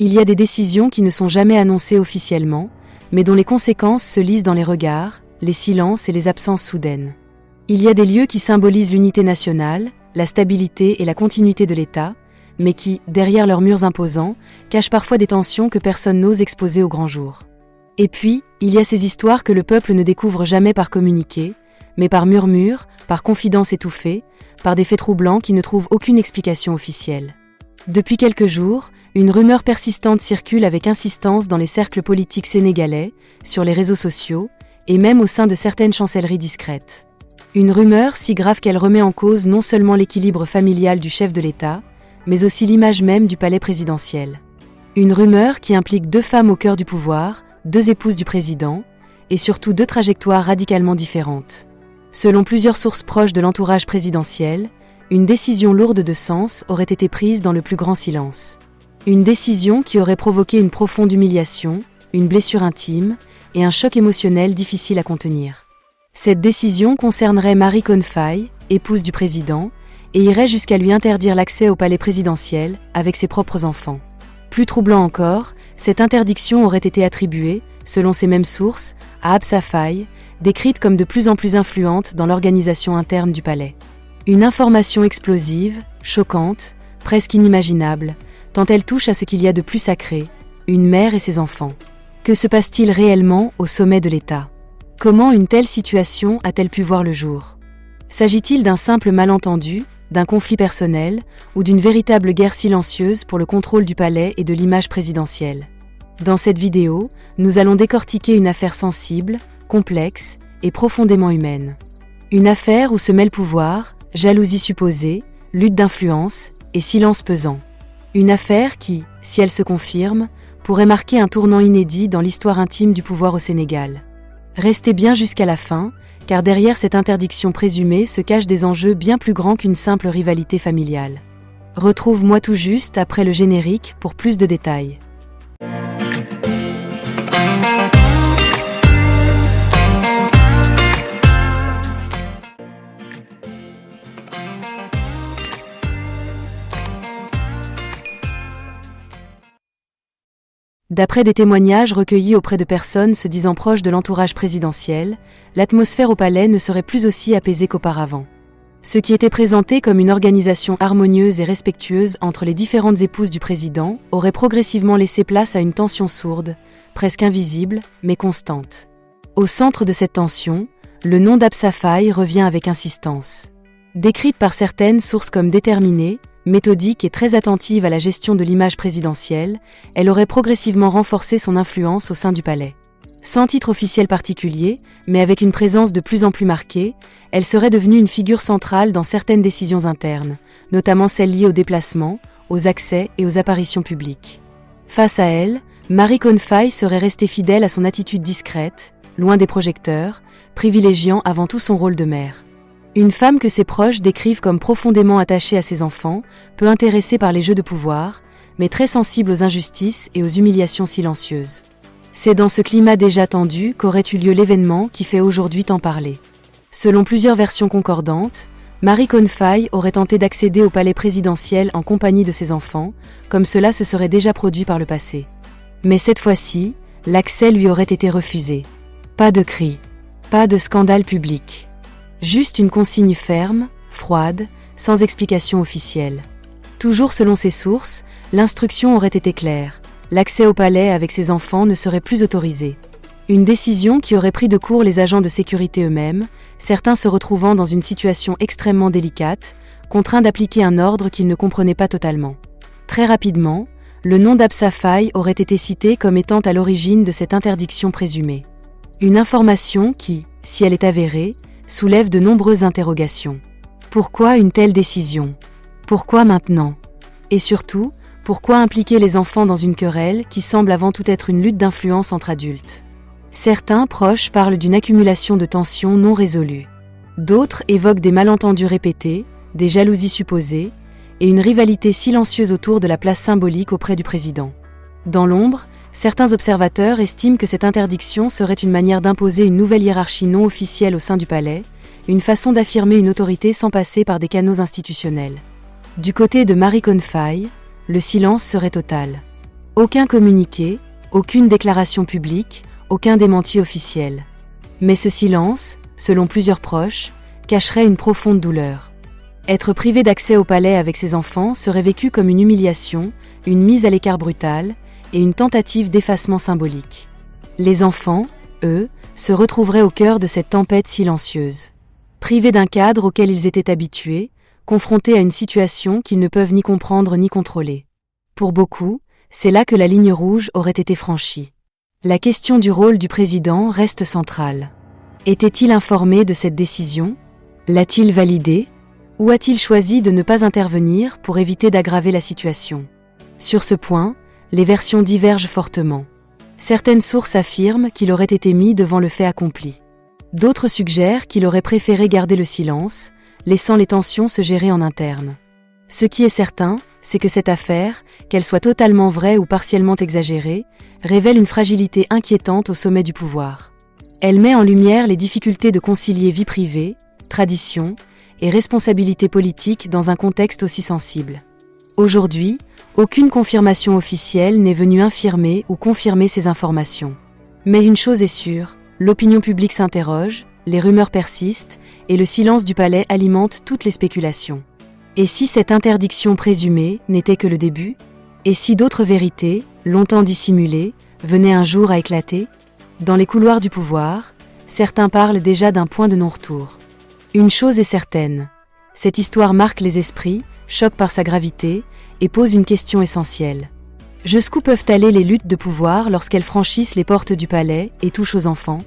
Il y a des décisions qui ne sont jamais annoncées officiellement, mais dont les conséquences se lisent dans les regards, les silences et les absences soudaines. Il y a des lieux qui symbolisent l'unité nationale, la stabilité et la continuité de l'État, mais qui, derrière leurs murs imposants, cachent parfois des tensions que personne n'ose exposer au grand jour. Et puis, il y a ces histoires que le peuple ne découvre jamais par communiqué, mais par murmure, par confidence étouffée, par des faits troublants qui ne trouvent aucune explication officielle. Depuis quelques jours, une rumeur persistante circule avec insistance dans les cercles politiques sénégalais, sur les réseaux sociaux, et même au sein de certaines chancelleries discrètes. Une rumeur si grave qu'elle remet en cause non seulement l'équilibre familial du chef de l'État, mais aussi l'image même du palais présidentiel. Une rumeur qui implique 2 femmes au cœur du pouvoir, 2 épouses du président, et surtout 2 trajectoires radicalement différentes. Selon plusieurs sources proches de l'entourage présidentiel, une décision lourde de sens aurait été prise dans le plus grand silence. Une décision qui aurait provoqué une profonde humiliation, une blessure intime et un choc émotionnel difficile à contenir. Cette décision concernerait Marie Khone Faye, épouse du président, et irait jusqu'à lui interdire l'accès au palais présidentiel avec ses propres enfants. Plus troublant encore, cette interdiction aurait été attribuée, selon ces mêmes sources, à Absa Faye, décrite comme de plus en plus influente dans l'organisation interne du palais. Une information explosive, choquante, presque inimaginable, tant elle touche à ce qu'il y a de plus sacré, une mère et ses enfants. Que se passe-t-il réellement au sommet de l'État ? Comment une telle situation a-t-elle pu voir le jour ? S'agit-il d'un simple malentendu, d'un conflit personnel, ou d'une véritable guerre silencieuse pour le contrôle du palais et de l'image présidentielle ? Dans cette vidéo, nous allons décortiquer une affaire sensible, complexe et profondément humaine. Une affaire où se mêlent pouvoir, jalousie supposée, lutte d'influence et silence pesant. Une affaire qui, si elle se confirme, pourrait marquer un tournant inédit dans l'histoire intime du pouvoir au Sénégal. Restez bien jusqu'à la fin, car derrière cette interdiction présumée se cachent des enjeux bien plus grands qu'une simple rivalité familiale. Retrouve-moi tout juste après le générique pour plus de détails. D'après des témoignages recueillis auprès de personnes se disant proches de l'entourage présidentiel, l'atmosphère au palais ne serait plus aussi apaisée qu'auparavant. Ce qui était présenté comme une organisation harmonieuse et respectueuse entre les différentes épouses du président aurait progressivement laissé place à une tension sourde, presque invisible, mais constante. Au centre de cette tension, le nom d'Absa Faye revient avec insistance. Décrite par certaines sources comme déterminée, méthodique et très attentive à la gestion de l'image présidentielle, elle aurait progressivement renforcé son influence au sein du palais. Sans titre officiel particulier, mais avec une présence de plus en plus marquée, elle serait devenue une figure centrale dans certaines décisions internes, notamment celles liées aux déplacements, aux accès et aux apparitions publiques. Face à elle, Marie Khone Faye serait restée fidèle à son attitude discrète, loin des projecteurs, privilégiant avant tout son rôle de mère. Une femme que ses proches décrivent comme profondément attachée à ses enfants, peu intéressée par les jeux de pouvoir, mais très sensible aux injustices et aux humiliations silencieuses. C'est dans ce climat déjà tendu qu'aurait eu lieu l'événement qui fait aujourd'hui tant parler. Selon plusieurs versions concordantes, Marie Khone Faye aurait tenté d'accéder au palais présidentiel en compagnie de ses enfants, comme cela se serait déjà produit par le passé. Mais cette fois-ci, l'accès lui aurait été refusé. Pas de cris, pas de scandale public. Juste une consigne ferme, froide, sans explication officielle. Toujours selon ses sources, l'instruction aurait été claire. L'accès au palais avec ses enfants ne serait plus autorisé. Une décision qui aurait pris de court les agents de sécurité eux-mêmes, certains se retrouvant dans une situation extrêmement délicate, contraints d'appliquer un ordre qu'ils ne comprenaient pas totalement. Très rapidement, le nom d'Absa Faye aurait été cité comme étant à l'origine de cette interdiction présumée. Une information qui, si elle est avérée, soulève de nombreuses interrogations. Pourquoi une telle décision ? Pourquoi maintenant ? Et surtout, pourquoi impliquer les enfants dans une querelle qui semble avant tout être une lutte d'influence entre adultes ? Certains proches parlent d'une accumulation de tensions non résolues. D'autres évoquent des malentendus répétés, des jalousies supposées, et une rivalité silencieuse autour de la place symbolique auprès du président. Dans l'ombre, certains observateurs estiment que cette interdiction serait une manière d'imposer une nouvelle hiérarchie non officielle au sein du palais, une façon d'affirmer une autorité sans passer par des canaux institutionnels. Du côté de Marie Khone Faye, le silence serait total. Aucun communiqué, aucune déclaration publique, aucun démenti officiel. Mais ce silence, selon plusieurs proches, cacherait une profonde douleur. Être privé d'accès au palais avec ses enfants serait vécu comme une humiliation, une mise à l'écart brutale et une tentative d'effacement symbolique. Les enfants, eux, se retrouveraient au cœur de cette tempête silencieuse. Privés d'un cadre auquel ils étaient habitués, confrontés à une situation qu'ils ne peuvent ni comprendre ni contrôler. Pour beaucoup, c'est là que la ligne rouge aurait été franchie. La question du rôle du président reste centrale. Était-il informé de cette décision? L'a-t-il validée? Ou a-t-il choisi de ne pas intervenir pour éviter d'aggraver la situation? Sur ce point, les versions divergent fortement. Certaines sources affirment qu'il aurait été mis devant le fait accompli. D'autres suggèrent qu'il aurait préféré garder le silence, laissant les tensions se gérer en interne. Ce qui est certain, c'est que cette affaire, qu'elle soit totalement vraie ou partiellement exagérée, révèle une fragilité inquiétante au sommet du pouvoir. Elle met en lumière les difficultés de concilier vie privée, tradition et responsabilité politique dans un contexte aussi sensible. Aujourd'hui, aucune confirmation officielle n'est venue infirmer ou confirmer ces informations. Mais une chose est sûre, l'opinion publique s'interroge, les rumeurs persistent et le silence du palais alimente toutes les spéculations. Et si cette interdiction présumée n'était que le début? Et si d'autres vérités, longtemps dissimulées, venaient un jour à éclater? Dans les couloirs du pouvoir, certains parlent déjà d'un point de non-retour. Une chose est certaine, cette histoire marque les esprits, choque par sa gravité et pose une question essentielle. Jusqu'où peuvent aller les luttes de pouvoir lorsqu'elles franchissent les portes du palais et touchent aux enfants?